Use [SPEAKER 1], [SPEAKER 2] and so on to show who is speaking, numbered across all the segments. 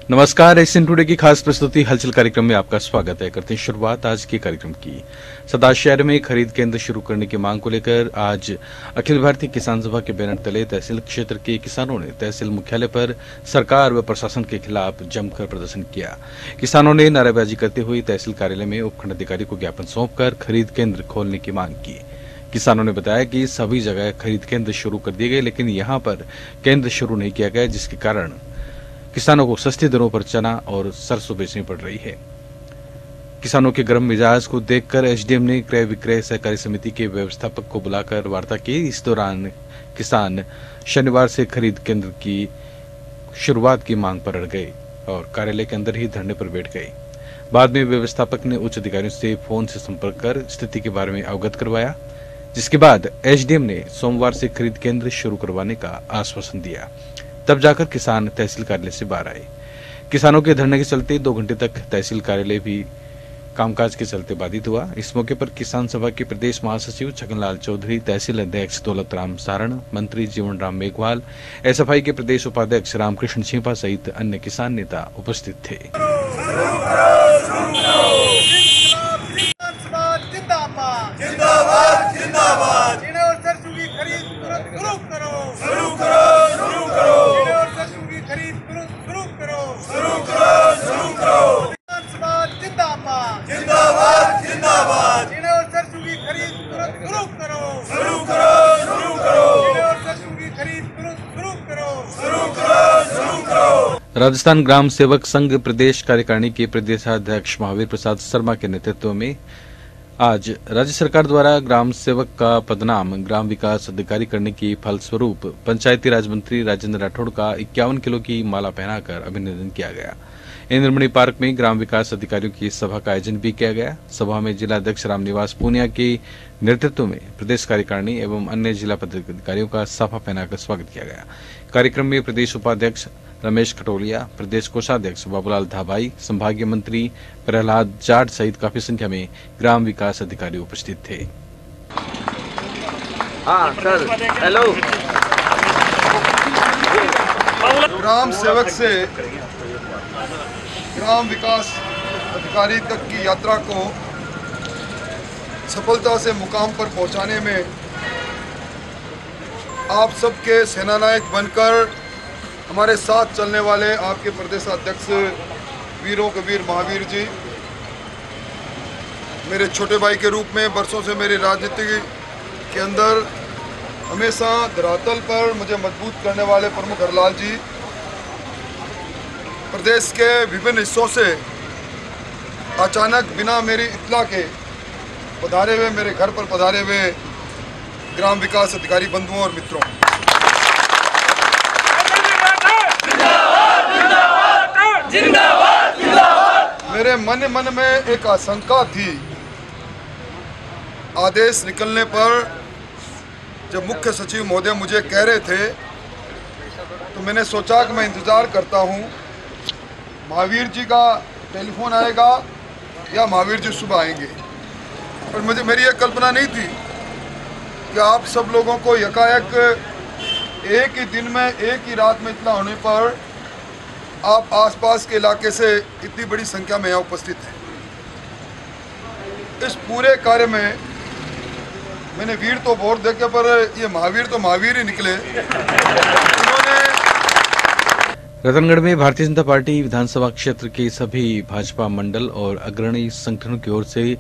[SPEAKER 1] नमस्कार, Asian today की खास प्रस्तुति हलचल कार्यक्रम में आपका स्वागत है। करते हैं शुरुआत आज के कार्यक्रम की। सदा शहर में खरीद केंद्र शुरू करने की मांग को लेकर आज अखिल भारतीय किसान सभा के बैनर तले तहसील क्षेत्र के किसानों ने तहसील मुख्यालय पर सरकार व प्रशासन के खिलाफ जमकर प्रदर्शन किया। किसानों ने नारेबाजी करते हुए तहसील कार्यालय में उपखंड अधिकारी को ज्ञापन सौंपकर खरीद केंद्र खोलने की मांग की। किसानों ने बताया कि सभी जगह खरीद केंद्र शुरू कर दिए गए, लेकिन यहाँ पर केंद्र शुरू नहीं किया गया, जिसके कारण किसानों को सस्ते दरों पर चना और सरसों बेचनी पड़ रही है। किसानों के गर्म मिजाज को देखकर एसडीएम ने क्रय विक्रय सहकारी समिति के व्यवस्थापक को बुलाकर वार्ता की। इस दौरान किसान शनिवार से खरीद केंद्र की शुरुआत की मांग पर अड़ गए और कार्यालय के अंदर ही धरने पर बैठ गए। बाद में व्यवस्थापक ने उच्च अधिकारियों से फोन से संपर्क कर स्थिति के बारे में अवगत करवाया, जिसके बाद एसडीएम ने सोमवार से खरीद केंद्र शुरू करवाने का आश्वासन दिया। तब जाकर किसान तहसील कार्यालय से बाहर आए। किसानों के धरने के चलते 2 घंटे तक तहसील कार्यालय भी कामकाज के चलते बाधित हुआ। इस मौके पर किसान सभा के प्रदेश महासचिव छगनलाल चौधरी, तहसील अध्यक्ष दौलत राम सारण, मंत्री जीवन राम मेघवाल, एसएफआई के प्रदेश उपाध्यक्ष रामकृष्ण छिपा सहित अन्य किसान नेता उपस्थित थे। राजस्थान ग्राम सेवक संघ प्रदेश कार्यकारिणी के प्रदेशाध्यक्ष महावीर प्रसाद शर्मा के नेतृत्व में आज राज्य सरकार द्वारा ग्राम सेवक का पदनाम ग्राम विकास अधिकारी करने की फलस्वरूप पंचायती राज मंत्री राजेंद्र राठौड़ का 51 किलो की माला पहनाकर अभिनंदन किया गया। इंद्रमणि पार्क में ग्राम विकास अधिकारियों की सभा का आयोजन भी किया गया। सभा में जिला अध्यक्ष रामनिवास पूनिया के नेतृत्व में प्रदेश कार्यकारिणी एवं अन्य जिला पदाधिकारियों का सभा पहनाकर स्वागत किया गया। कार्यक्रम में प्रदेश उपाध्यक्ष रमेश खटोलिया, प्रदेश कोषाध्यक्ष बाबूलाल धाबाई, संभागीय मंत्री प्रहलाद जाट सहित काफी संख्या में ग्राम विकास अधिकारी उपस्थित थे।
[SPEAKER 2] Sir, hello.
[SPEAKER 3] ग्राम सेवक से ग्राम विकास अधिकारी तक की यात्रा को सफलता से मुकाम पर पहुंचाने में आप सबके सेनानायक बनकर हमारे साथ चलने वाले आपके प्रदेशाध्यक्ष वीरों के वीर महावीर जी, मेरे छोटे भाई के रूप में वर्षों से मेरी राजनीति के अंदर हमेशा धरातल पर मुझे मजबूत करने वाले प्रमुख हरलाल जी, प्रदेश के विभिन्न हिस्सों से अचानक बिना मेरी इत्तला के पधारे हुए, मेरे घर पर पधारे हुए ग्राम विकास अधिकारी बंधुओं और मित्रों, मेरे मन में एक आशंका थी। आदेश निकलने पर जब मुख्य सचिव महोदय मुझे कह रहे थे तो मैंने सोचा कि मैं इंतज़ार करता हूं, महावीर जी का टेलीफोन आएगा या महावीर जी सुबह आएंगे। पर मेरी ये कल्पना नहीं थी कि आप सब लोगों को यकायक एक ही दिन में, एक ही रात में इतना होने पर आप आसपास के इलाके से इतनी बड़ी संख्या में यहाँ उपस्थित हैं। इस पूरे कार्य में मैंने वीर तो बहुत देखे, पर ये महावीर तो महावीर ही निकले। उन्होंने
[SPEAKER 1] रतनगढ़ में भारतीय जनता पार्टी विधानसभा क्षेत्र के सभी भाजपा मंडल और अग्रणी संगठनों की ओर से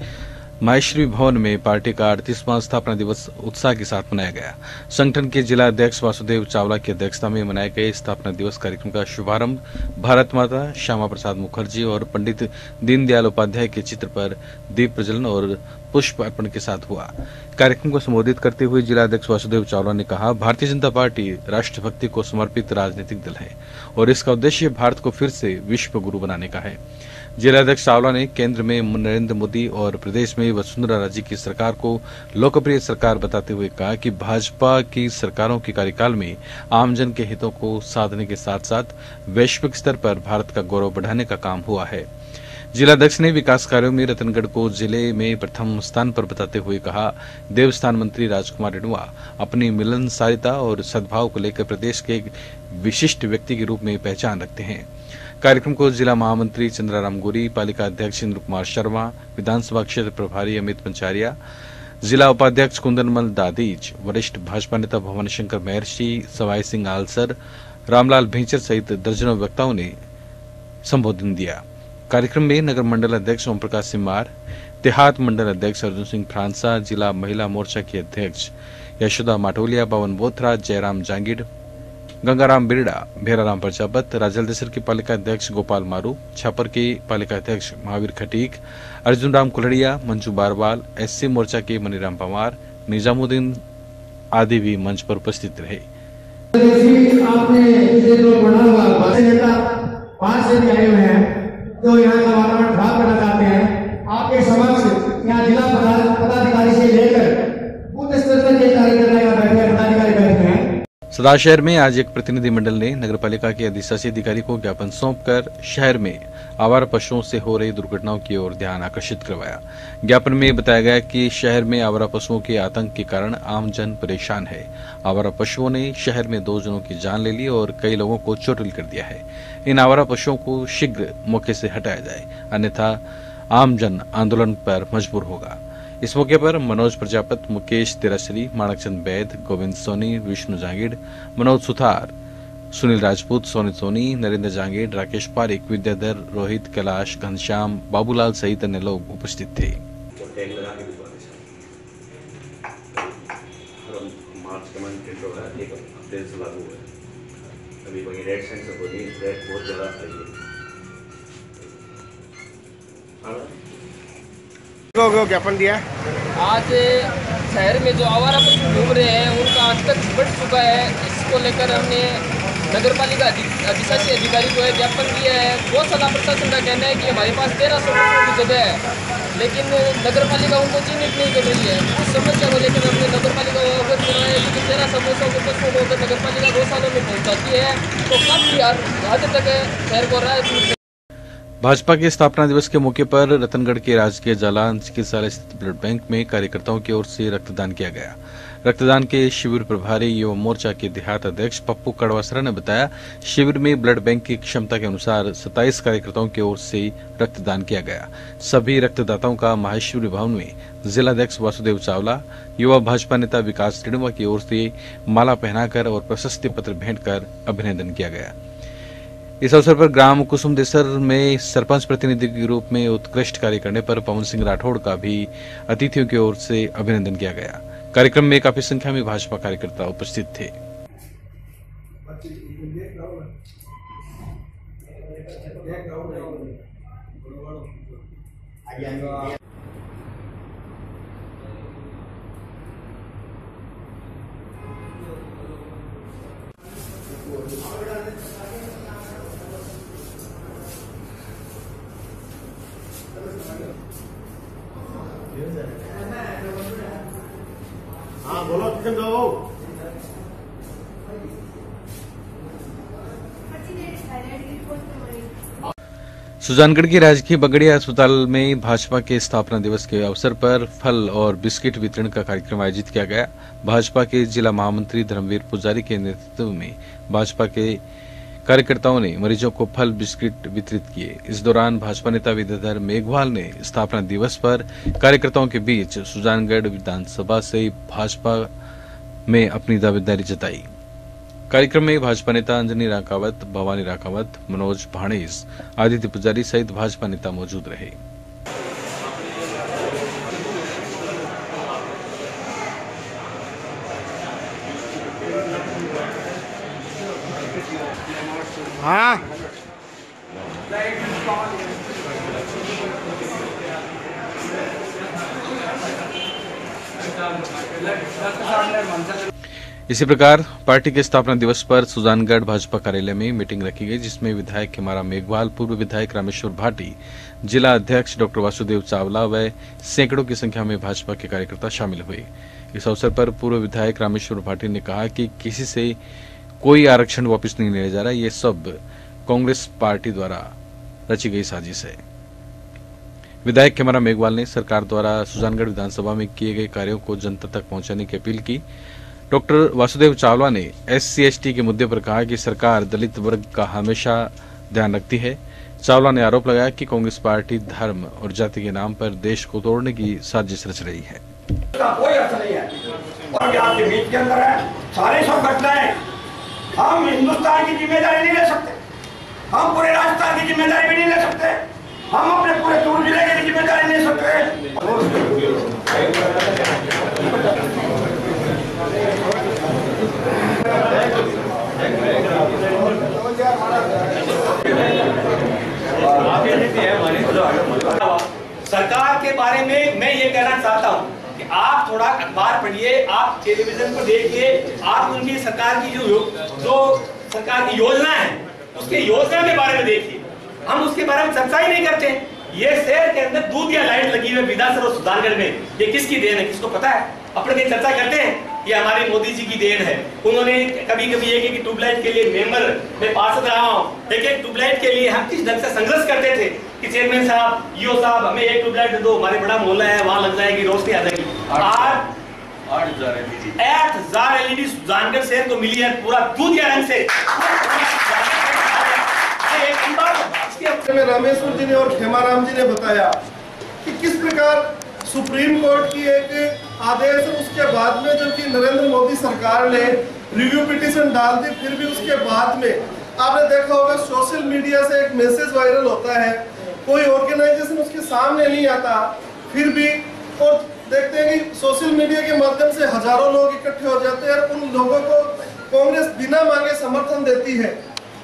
[SPEAKER 1] माहेश्वरी भवन में पार्टी का 38वां स्थापना दिवस उत्साह के साथ मनाया गया। संगठन के जिला अध्यक्ष वासुदेव चावला की अध्यक्षता में मनाए गए स्थापना दिवस कार्यक्रम का शुभारंभ भारत माता, श्यामा प्रसाद मुखर्जी और पंडित दीनदयाल उपाध्याय के चित्र पर दीप प्रज्वलन और पुष्प अर्पण के साथ हुआ। कार्यक्रम को संबोधित करते हुए जिला अध्यक्ष वासुदेव चावला ने कहा, भारतीय जनता पार्टी राष्ट्रभक्ति को समर्पित राजनीतिक दल है और इसका उद्देश्य भारत को फिर से विश्व गुरु बनाने का है। जिला अध्यक्ष चावला ने केंद्र में नरेंद्र मोदी और प्रदेश में वसुंधरा राजे की सरकार को लोकप्रिय सरकार बताते हुए कहा कि भाजपा की सरकारों के कार्यकाल में आमजन के हितों को साधने के साथ साथ वैश्विक स्तर पर भारत का गौरव बढ़ाने का काम हुआ है। जिलाध्यक्ष ने विकास कार्यों में रतनगढ़ को जिले में प्रथम स्थान पर बताते हुए कहा, देवस्थान मंत्री राजकुमार रेणुआ अपनी मिलनसारिता और सद्भाव को लेकर प्रदेश के एक विशिष्ट व्यक्ति के रूप में पहचान रखते हैं। कार्यक्रम को जिला महामंत्री चंद्राराम गोरी, पालिका अध्यक्ष इंद्र कुमार शर्मा, विधानसभा क्षेत्र प्रभारी अमित पंचारिया, जिला उपाध्यक्ष कुंदनमल दादीज, वरिष्ठ भाजपा नेता भवन शंकर महर्षि, सवाई सिंह आलसर, रामलाल भेंचर सहित दर्जनों वक्ताओं ने संबोधन दिया। कार्यक्रम में नगर मंडल अध्यक्ष ओम प्रकाश सिम्मार, देहात मंडल अध्यक्ष अर्जुन सिंह फ्रांसा, जिला महिला मोर्चा की अध्यक्ष यशोदा माटोलिया, पवन बोथरा, जयराम जांगिड़, गंगाराम बिरड़ा, भेराराम प्रजापत, राजलदेसर की पालिका अध्यक्ष गोपाल मारू, छापर की पालिका अध्यक्ष महावीर खटीक, अर्जुन राम कुलड़िया, मंजू बारवाल, एससी मोर्चा के मनीराम पवार, निजामुद्दीन आदि भी मंच पर उपस्थित रहे।
[SPEAKER 2] आपने ये जो बना हुआ नेता 5 से भी आए हुए हैं जो यहाँ का वातावरण खराब करना चाहते हैं, आपके समक्ष यहाँ जिला पदाधिकारी से लेकर बूथ स्तर तक ये कार्यकर्ता यहाँ बैठे हैं, पदाधिकारी बैठे हैं।
[SPEAKER 1] सदाशहर में आज एक प्रतिनिधि मंडल ने नगरपालिका के अधिशासी अधिकारी को ज्ञापन सौंपकर शहर में आवारा पशुओं से हो रही दुर्घटनाओं की ओर ध्यान आकर्षित करवाया। ज्ञापन में बताया गया कि शहर में आवारा पशुओं के आतंक के कारण आम जन परेशान है। आवारा पशुओं ने शहर में 2 जनों की जान ले ली और कई लोगों को चोटिल कर दिया है। इन आवारा पशुओं को शीघ्र मौके से हटाया जाए, अन्यथा आम जन आंदोलन पर मजबूर होगा। इस मौके पर मनोज प्रजापत, मुकेश तिराश्री, माणकचंद बैद, गोविंद सोनी, विष्णु जांगिड़, मनोज सुथार, सुनील राजपूत, सोनी सोनी, नरेंद्र जांगिड़, राकेश पारिक, विद्याधर, रोहित, कैलाश, घनश्याम, बाबूलाल सहित अन्य लोग उपस्थित थे।
[SPEAKER 4] ज्ञापन दिया
[SPEAKER 5] आज शहर में जो आवारा पशु घूम रहे हैं उनका आतंक बढ़ चुका है। इसको लेकर हमने नगरपालिका अधिशासी अधिकारी को ज्ञापन दिया है। गौशाला प्रशासन का कहना है कि हमारे पास 1300 पशुओं की जगह है, लेकिन नगरपालिका उनको चिन्हित नहीं कर रही है। उस समस्या को लेकर हमने नगरपालिका को अवगत कराया है कि 1300 के पशुओं को अगर नगरपालिका गौशालों में पहुँचाती है तो काफी हद तक शहर को राहत।
[SPEAKER 1] भाजपा के स्थापना दिवस के मौके पर रतनगढ़ के राजकीय जालान चिकित्सालय स्थित ब्लड बैंक में कार्यकर्ताओं की ओर से रक्तदान किया गया। रक्तदान के शिविर प्रभारी युवा मोर्चा के देहात अध्यक्ष पप्पू कड़वासरा ने बताया, शिविर में ब्लड बैंक की क्षमता के अनुसार 27 कार्यकर्ताओं की ओर से रक्तदान किया गया। सभी रक्तदाताओं का माहेश्वरी भवन में जिलाध्यक्ष वासुदेव चावला, युवा भाजपा नेता विकास त्रिणवा की ओर से माला पहनाकर और प्रशस्ति पत्र भेंट कर अभिनंदन किया गया। इस अवसर पर ग्राम कुसुमदेसर में सरपंच प्रतिनिधि के रूप में उत्कृष्ट कार्य करने पर पवन सिंह राठौड़ का भी अतिथियों की ओर से अभिनंदन किया गया। कार्यक्रम में काफी संख्या में भाजपा कार्यकर्ता उपस्थित थे।
[SPEAKER 4] हाँ बोलो किशन दो।
[SPEAKER 1] सुजानगढ़ के राजकीय बगड़िया अस्पताल में भाजपा के स्थापना दिवस के अवसर पर फल और बिस्किट वितरण का कार्यक्रम आयोजित किया गया। भाजपा के जिला महामंत्री धर्मवीर पुजारी के नेतृत्व में भाजपा के कार्यकर्ताओं ने मरीजों को फल बिस्किट वितरित किए। इस दौरान भाजपा नेता विद्याधर मेघवाल ने स्थापना दिवस पर कार्यकर्ताओं के बीच सुजानगढ़ विधानसभा से भाजपा में अपनी दावेदारी जताई। कार्यक्रम में भाजपा नेता अंजनी राकावत, भवानी राकावत, मनोज भाणेज, आदित्य पुजारी सहित भाजपा नेता मौजूद रहे।
[SPEAKER 4] हाँ
[SPEAKER 1] इसी प्रकार पार्टी के स्थापना दिवस पर सुजानगढ़ भाजपा कार्यालय में मीटिंग रखी गई, जिसमें विधायक खेमाराम मेघवाल, पूर्व विधायक रामेश्वर भाटी, जिला अध्यक्ष डॉक्टर वासुदेव चावला व सैकड़ों की संख्या में भाजपा के कार्यकर्ता शामिल हुए। इस अवसर पर पूर्व विधायक रामेश्वर भाटी ने कहा कि किसी से कोई आरक्षण वापस नहीं लिया जा रहा, ये सब कांग्रेस पार्टी द्वारा रची गई साजिश है। विधायक खेमाराम मेघवाल ने सरकार द्वारा सुजानगढ़ विधानसभा में किए गए कार्यों को जनता तक पहुंचाने की अपील की। डॉक्टर वासुदेव चावला ने SC/ST के मुद्दे पर कहा कि सरकार दलित वर्ग का हमेशा ध्यान रखती है। चावला ने आरोप लगाया कि कांग्रेस पार्टी धर्म और जाति के नाम पर देश को तोड़ने की साजिश रच रही है।
[SPEAKER 6] कोई अर्थ नहीं है और आपके बीच के अंदर है सारे सब घटनाएं हम हिंदुस्तान की जिम्मेदारी नहीं ले सकते, हम पूरे राजस्थान की जिम्मेदारी भी नहीं ले सकते, हम अपने पूरे दूर जिले की जिम्मेदारी ले सकते हैं।
[SPEAKER 7] सरकार के बारे में मैं ये कहना चाहता हूँ कि आप थोड़ा अखबार पढ़िए, आप टेलीविजन पर देखिए, आप उनकी सरकार की जो सरकार की योजना है उसके योजना के बारे में देखिए। हम उसके बारे में चर्चा ही नहीं करते। ये शहर के अंदर दूधिया लाइट लगी हुई विधानसभा और सुधारगढ़ में, ये किसकी देन है, किसको पता है? अपने कहीं चर्चा करते हैं? ये हमारे मोदी जी की देन है। उन्होंने कभी कभी एक एक ट्यूबलाइट के लिए मेंबर में पार्षद रहा हूँ, एक एक ट्यूबलाइट के लिए हम किस ढंग से संघर्ष करते थे कि चेयरमैन साहब, ईओ साहब, हमें एक ट्यूबलाइट दे दो, हमारे बड़ा मोहल्ला है वहां लग जाएगी, रोशनी आ जाएगी। 8,000 LED सुजानगढ़ शहर को मिली है पूरा दूधिया रंग से।
[SPEAKER 8] में रामेश्वर जी ने और खेमाराम जी ने बताया कि किस प्रकार सुप्रीम कोर्ट की एक आदेश है, उसके बाद में जबकि नरेंद्र मोदी सरकार ने रिव्यू पिटीशन डाल दी, फिर भी उसके बाद में आपने देखा होगा सोशल मीडिया से एक मैसेज वायरल होता है, कोई ऑर्गेनाइजेशन उसके सामने नहीं आता, फिर भी और देखते हैं कि सोशल मीडिया के माध्यम से हजारों लोग इकट्ठे हो जाते हैं और उन लोगों को कांग्रेस बिना मांगे समर्थन देती है,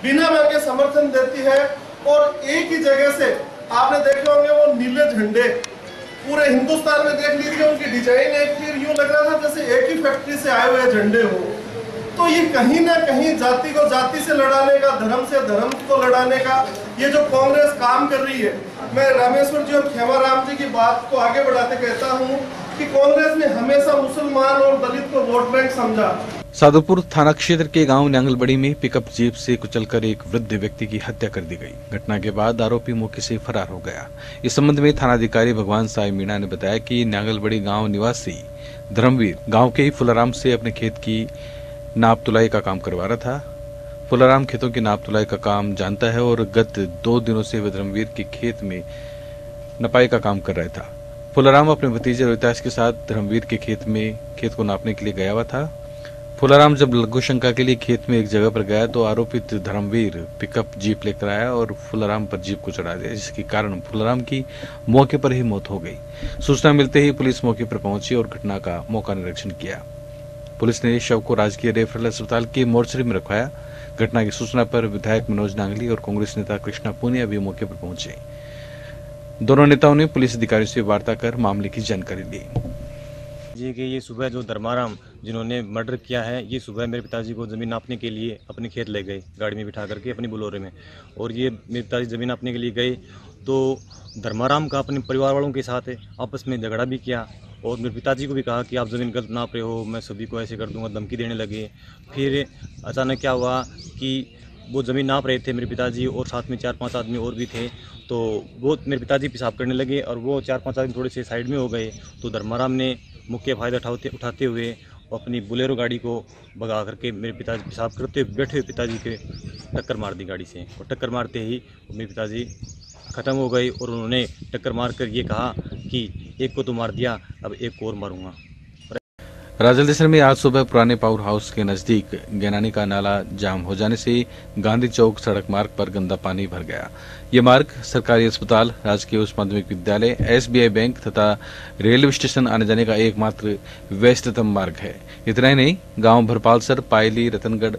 [SPEAKER 8] बिना मांगे समर्थन देती है। और एक ही जगह से आपने देखे होंगे वो नीले झंडे पूरे हिंदुस्तान में देख लीजिए, उनकी डिजाइन एक फिर यूं लग रहा था जैसे एक ही फैक्ट्री से आए हुए झंडे हो। तो ये कहीं ना कहीं जाति को जाति से लड़ाने का, धर्म से धर्म को लड़ाने का ये जो कांग्रेस काम कर रही है, मैं रामेश्वर जी और खेमाराम जी की बात को आगे बढ़ाते कहता हूँ कि कांग्रेस ने हमेशा मुसलमान और दलित को वोट बैंक समझा।
[SPEAKER 1] साधुपुर थाना क्षेत्र के गांव न्यांगलबड़ी में पिकअप जीप से कुचलकर एक वृद्ध व्यक्ति की हत्या कर दी गई। घटना के बाद आरोपी मौके से फरार हो गया। इस संबंध में थानाधिकारी भगवान साई मीणा ने बताया कि न्यांगलबड़ी गांव निवासी धर्मवीर गांव के ही फुलाराम से अपने खेत की नाप तुलाई का काम करवा रहा था। फुलाराम खेतों की नाप तुलाई का काम जानता है और गत 2 दिनों से वह धर्मवीर के खेत में नपाई का काम कर रहा था। फुलाराम अपने भतीजे रोहिताश के साथ धर्मवीर के खेत को नापने के लिए गया हुआ था। फुलाराम जब लघु शंका के लिए खेत में एक जगह पर गया तो आरोपित धर्मवीर पिकअप जीप लेकर आया और फुलाराम पर जीप को चढ़ा दिया, जिसके कारण फुलाराम की मौके पर ही मौत हो गई। सूचना मिलते ही पुलिस मौके पर पहुंची और घटना का मौका निरीक्षण किया। पुलिस ने शव को राजकीय रेफरल अस्पताल के मोर्चरी में रखवाया। घटना की सूचना पर विधायक मनोज नांगली और कांग्रेस नेता कृष्णा पूनिया भी मौके पर पहुंचे। दोनों नेताओं ने पुलिस अधिकारियों से वार्ता कर मामले की जानकारी ली।
[SPEAKER 9] जी कि ये सुबह जो धर्माराम जिन्होंने मर्डर किया है, ये सुबह मेरे पिताजी को ज़मीन नापने के लिए अपने खेत ले गए गाड़ी में बिठा करके अपनी बोलोरे में, और ये मेरे पिताजी ज़मीन नापने के लिए गए तो धर्माराम का अपने परिवार वालों के साथ आपस में झगड़ा भी किया और मेरे पिताजी को भी कहा कि आप ज़मीन गलत नाप रहे हो, मैं सभी को ऐसे कर दूंगा, धमकी देने लगे। फिर अचानक क्या हुआ कि वो ज़मीन नाप रहे थे मेरे पिताजी और साथ में 4-5 आदमी और भी थे, तो वो मेरे पिताजी पेशाब करने लगे और वो 4-5 आदमी थोड़े से साइड में हो गए। तो धर्माराम ने मुख्य फ़ायदा उठाते हुए अपनी बुलेरो गाड़ी को भगा करके मेरे पिताजी पेशाब करते हुए बैठे हुए पिताजी के टक्कर मार दी गाड़ी से, और टक्कर मारते ही मेरे पिताजी ख़त्म हो गए और उन्होंने टक्कर मारकर ये कहा कि एक को तो मार दिया, अब एक और मारूंगा।
[SPEAKER 1] राजलदेसर में आज सुबह पुराने पावर हाउस के नजदीक गैनानी का नाला जाम हो जाने से गांधी चौक सड़क मार्ग पर गंदा पानी भर गया। ये मार्ग सरकारी अस्पताल, राजकीय उच्च माध्यमिक विद्यालय, SBI बैंक तथा रेलवे स्टेशन आने जाने का एकमात्र व्यस्ततम मार्ग है। इतना ही नहीं, गांव भरपालसर, पायली, रतनगढ़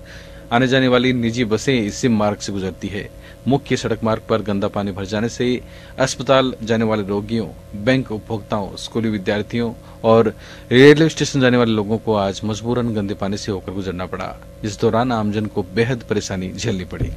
[SPEAKER 1] आने जाने वाली निजी बसें इसी मार्ग से गुजरती है। मुख्य सड़क मार्ग पर गंदा पानी भर जाने से अस्पताल जाने वाले रोगियों, बैंक उपभोक्ताओं, स्कूली विद्यार्थियों और रेलवे स्टेशन जाने वाले लोगों को आज मजबूरन गंदे पानी से होकर गुजरना पड़ा। इस दौरान आमजन को बेहद परेशानी झेलनी पड़ी।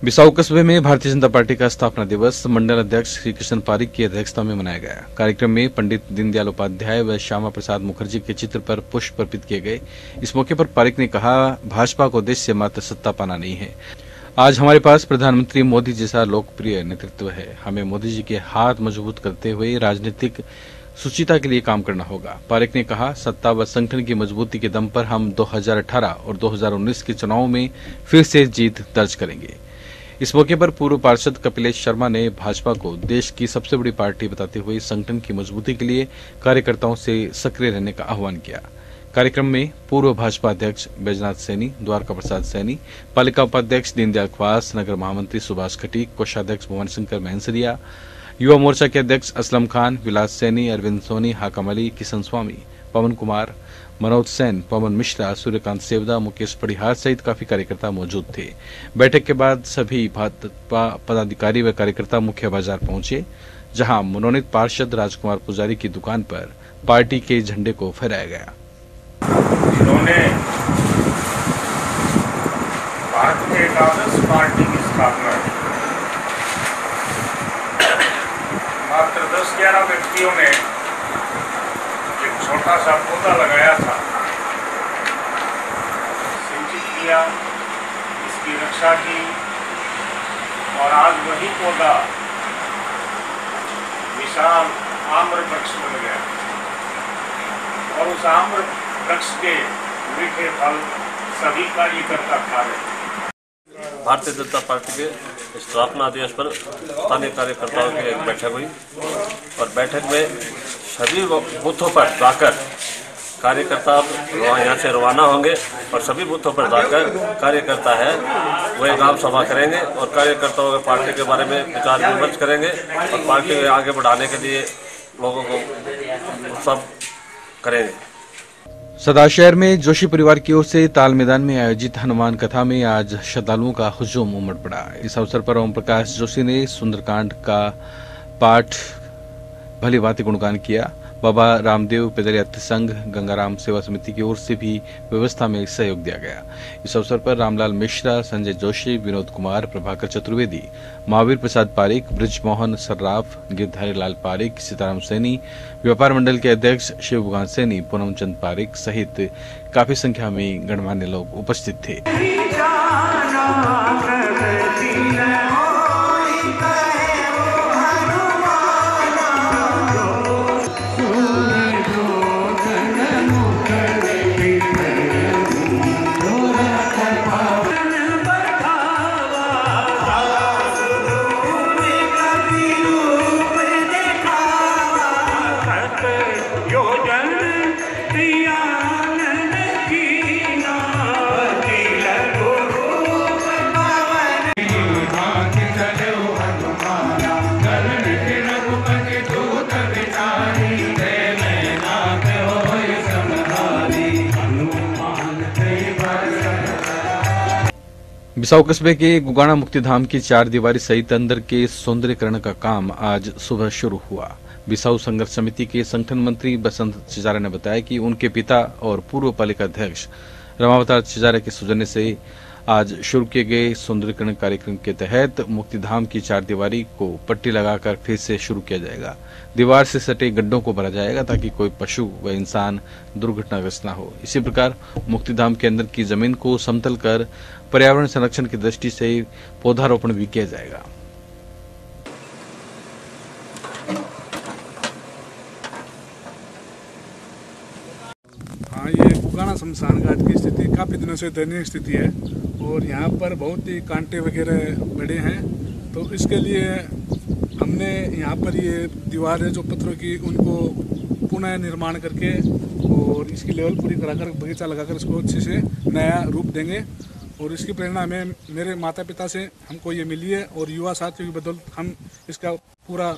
[SPEAKER 1] बिसाऊ कस्बे में भारतीय जनता पार्टी का स्थापना दिवस मंडल अध्यक्ष श्री कृष्ण पारिक की अध्यक्षता में मनाया गया। कार्यक्रम में पंडित दीनदयाल उपाध्याय व श्यामा प्रसाद मुखर्जी के चित्र पर पुष्प अर्पित किए गए। इस मौके पर पारिक ने कहा, भाजपा को देश से मात्र सत्ता पाना नहीं है, आज हमारे पास प्रधानमंत्री मोदी जैसा लोकप्रिय नेतृत्व है। हमें मोदी जी के हाथ मजबूत करते हुए राजनीतिक सुचिता के लिए काम करना होगा। पारिक ने कहा, सत्ता व संगठन की मजबूती के दम पर हम 2018 और 2019 के चुनाव में फिर से जीत दर्ज करेंगे। इस मौके पर पूर्व पार्षद कपिलेश शर्मा ने भाजपा को देश की सबसे बड़ी पार्टी बताते हुए संगठन की मजबूती के लिए कार्यकर्ताओं से सक्रिय रहने का आह्वान किया। कार्यक्रम में पूर्व भाजपा अध्यक्ष बैजनाथ सैनी, द्वारका प्रसाद सैनी, पालिका उपाध्यक्ष दीनदयाल ख्वास, नगर महामंत्री सुभाष खटीक, कोषाध्यक्ष भुवन शंकर महंसरिया, युवा मोर्चा के अध्यक्ष असलम खान, विलास सैनी, अरविंद सोनी, हाकम अली, किशन स्वामी, पवन कुमार, मनोज सेन, पवन मिश्रा, सूर्यकांत सेवदा, मुकेश परिहार सहित काफी कार्यकर्ता मौजूद थे। बैठक के बाद सभी भाजपा पदाधिकारी व कार्यकर्ता मुख्य बाजार पहुंचे, जहां मनोनीत पार्षद राजकुमार पुजारी की दुकान पर पार्टी के झंडे को फहराया गया।
[SPEAKER 10] इन्होंने भारत के एक आदर्श पार्टी की स्थापना की। मात्र 10-11 व्यक्तियों ने एक छोटा सा पौधा लगाया था, सिंचित किया, इसकी रक्षा की और आज वही पौधा विशाल आम्र वृक्ष बन गया और उस आम्र वृक्ष के मीठे फल सभी कार्यकर्ता खा रहे।
[SPEAKER 11] भारतीय जनता पार्टी के स्थापना दिवस पर स्थानीय कार्यकर्ताओं की एक बैठक हुई और बैठक में सभी बूथों पर जाकर कार्यकर्ता यहाँ से रवाना होंगे और सभी बूथों पर जाकर कार्यकर्ता है वो एक आम सभा करेंगे और कार्यकर्ताओं के पार्टी के बारे में विचार विमर्श करेंगे और पार्टी को आगे बढ़ाने के लिए लोगों को सब करेंगे।
[SPEAKER 1] सदाशहर में जोशी परिवार की ओर से ताल मैदान में आयोजित हनुमान कथा में आज श्रद्धालुओं का हुजूम उमड़ पड़ा। इस अवसर पर ओम प्रकाश जोशी ने सुंदरकांड का पाठ भली भांति गुणगान किया। बाबा रामदेव पेदयात्री संघ गंगाराम सेवा समिति की ओर से भी व्यवस्था में सहयोग दिया गया। इस अवसर पर रामलाल मिश्रा, संजय जोशी, विनोद कुमार, प्रभाकर चतुर्वेदी, महावीर प्रसाद पारिक, ब्रिजमोहन सर्राफ, गिरधारी लाल पारिक, सीताराम सैनी, व्यापार मंडल के अध्यक्ष शिवभुगान सैनी, पूनम चंद पारिक सहित काफी संख्या में गणमान्य लोग उपस्थित थे। बिसाऊ कस्बे के गुगाना मुक्तिधाम की 4 दीवारी सहित अंदर के सौंदर्यीकरण का काम आज सुबह शुरू हुआ। बिसाऊ संघर्ष समिति के संगठन मंत्री बसंत चिजारा ने बताया कि उनके पिता और पूर्व पालिका अध्यक्ष रमावतार चिजारा के सौजन्य से आज शुरू किए गए सौंदर्यीकरण कार्यक्रम के तहत मुक्तिधाम की 4 दीवारी को पट्टी लगाकर फिर से शुरू किया जाएगा। दीवार से सटे गड्ढों को भरा जाएगा ताकि कोई पशु व इंसान दुर्घटनाग्रस्त न हो। इसी प्रकार मुक्तिधाम के अंदर की जमीन को समतल कर पर्यावरण संरक्षण की दृष्टि से पौधारोपण भी किया जाएगा।
[SPEAKER 12] हाँ, ये गुगाना शमशान घाट की स्थिति काफ़ी दिनों से दयनीय स्थिति है और यहाँ पर बहुत ही कांटे वगैरह बड़े हैं। तो इसके लिए हमने यहाँ पर ये दीवारें जो पत्थरों की उनको पुनः निर्माण करके और इसकी लेवल पूरी कराकर बगीचा लगाकर इसको अच्छे से नया रूप देंगे। और इसकी प्रेरणा हमें मेरे माता पिता से हमको ये मिली है और युवा साथियों की बदौलत हम इसका पूरा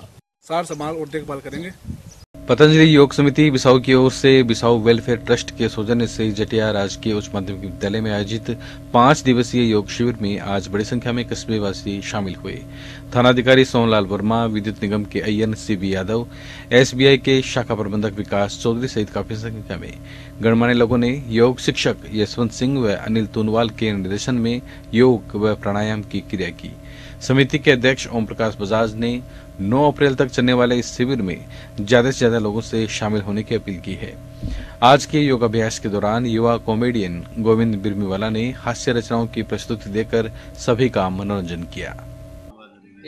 [SPEAKER 12] सार संभाल और देखभाल करेंगे।
[SPEAKER 1] पतंजलि योग समिति बिसाऊ की ओर से बिसाऊ वेलफेयर ट्रस्ट के सौजन्य से जटिया राजकीय उच्च माध्यमिक विद्यालय में आयोजित 5 दिवसीय योग शिविर में आज बड़ी संख्या में कस्बेवासी शामिल हुए। थानाधिकारी सोमलाल वर्मा, विद्युत निगम के अय्यन सीबी यादव, एसबीआई के शाखा प्रबंधक विकास चौधरी सहित काफी संख्या में गणमान्य लोगों ने योग शिक्षक यशवंत सिंह व अनिल तोनवाल के निर्देशन में योग व प्राणायाम की क्रिया की। समिति के अध्यक्ष ओम प्रकाश बजाज ने 9 अप्रैल तक चलने वाले इस शिविर में ज्यादा से ज्यादा लोगों से शामिल होने की अपील की है। आज के योगाभ्यास के दौरान युवा कॉमेडियन गोविंद बिरमीवाला ने हास्य रचनाओं की प्रस्तुति देकर सभी का मनोरंजन किया।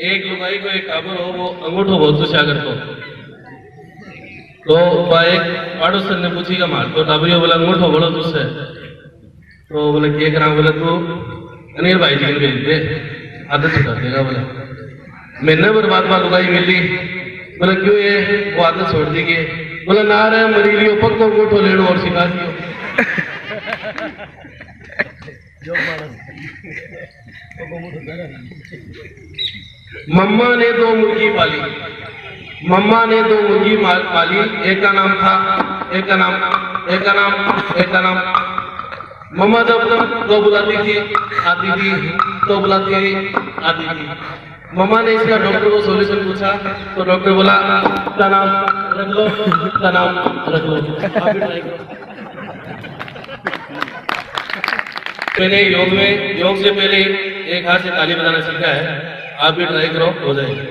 [SPEAKER 13] एक लुगाई को एक टाबर हो, वो अंगूठो बहुत दूसरा करतो, तो एक पड़ोसन ने पूछी का मार तो टाबरियो बोला अंगूठो बोलो तुझसे, तो बोले क्या करा, बोले तू अनिल भाई जी भेज दे, आदत छुड़ा देगा। बोला मैंने बर्बाद बात लुगाई मिली, बोला क्यों ये, वो आदत छोड़ दी गई। बोला ना रे मरी लियो पक्को अंगूठो लेनो और सिखा दियो। मम्मा ने 2 मुर्गी पाली, मम्मा ने 2 मुर्गी पाली, एक का नाम था, एक का नाम मम्मा जब तो बुलाती थी आती थी, तो बुलाती आती थी। मम्मा ने इसका डॉक्टर को सॉल्यूशन पूछा, तो डॉक्टर बोला का नाम रख लो, का नाम रख लो। आप भी ट्राई करो। मैंने योग से पहले एक हाथ से ताली बजाना सीखा है, आप भी ट्राई करो, हो जाएगा।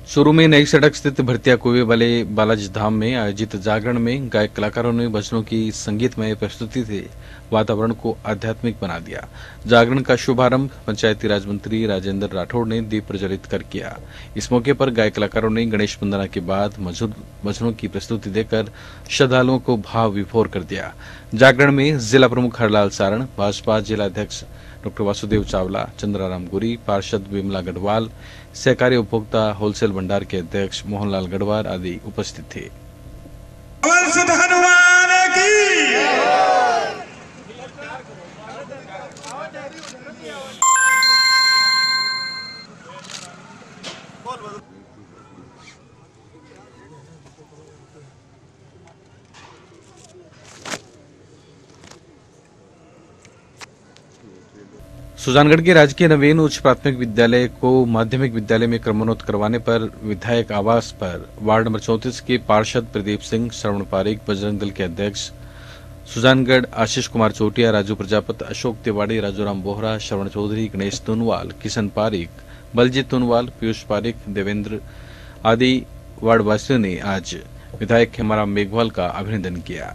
[SPEAKER 1] शुरू में नई सड़क स्थित भरतिया कुएं वाले बालाजी धाम में आयोजित जागरण में गायक कलाकारों ने भजनों की संगीतमय प्रस्तुति से वातावरण को आध्यात्मिक बना दिया। जागरण का शुभारंभ पंचायती राज मंत्री राजेंद्र राठौड़ ने दीप प्रज्वलित कर किया। इस मौके पर गायक कलाकारों ने गणेश वंदना के बाद मधुर भजनों की प्रस्तुति देकर श्रद्धालुओं को भाव विभोर कर दिया। जागरण में जिला प्रमुख हरलाल सारण, भाजपा जिला अध्यक्ष डॉक्टर वासुदेव चावला, चंद्राराम गुरी, पार्षद विमला गढ़वाल, सहकारी उपभोक्ता होलसेल भंडार के अध्यक्ष मोहनलाल गढ़वाल आदि उपस्थित थे। सुजानगढ़ के राजकीय नवीन उच्च प्राथमिक विद्यालय को माध्यमिक विद्यालय में क्रमोन्नत करवाने पर विधायक आवास पर वार्ड नंबर 34 के पार्षद प्रदीप सिंह, श्रवण पारिक, बजरंग दल के अध्यक्ष सुजानगढ़ आशीष कुमार चोटिया, राजू प्रजापत, अशोक तिवाड़ी, राजूराम बोहरा, श्रवण चौधरी, गणेश तोनवाल, किशन पारिक, बलजीत तोनवाल, पीयूष पारिक, देवेंद्र आदि वार्डवासियों ने आज विधायक खेमाराम मेघवाल का अभिनंदन किया।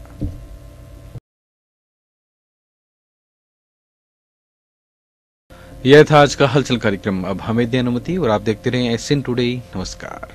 [SPEAKER 1] यह था आज का हलचल कार्यक्रम। अब हमें दें अनुमति और आप देखते रहें एसएन टुडे। नमस्कार।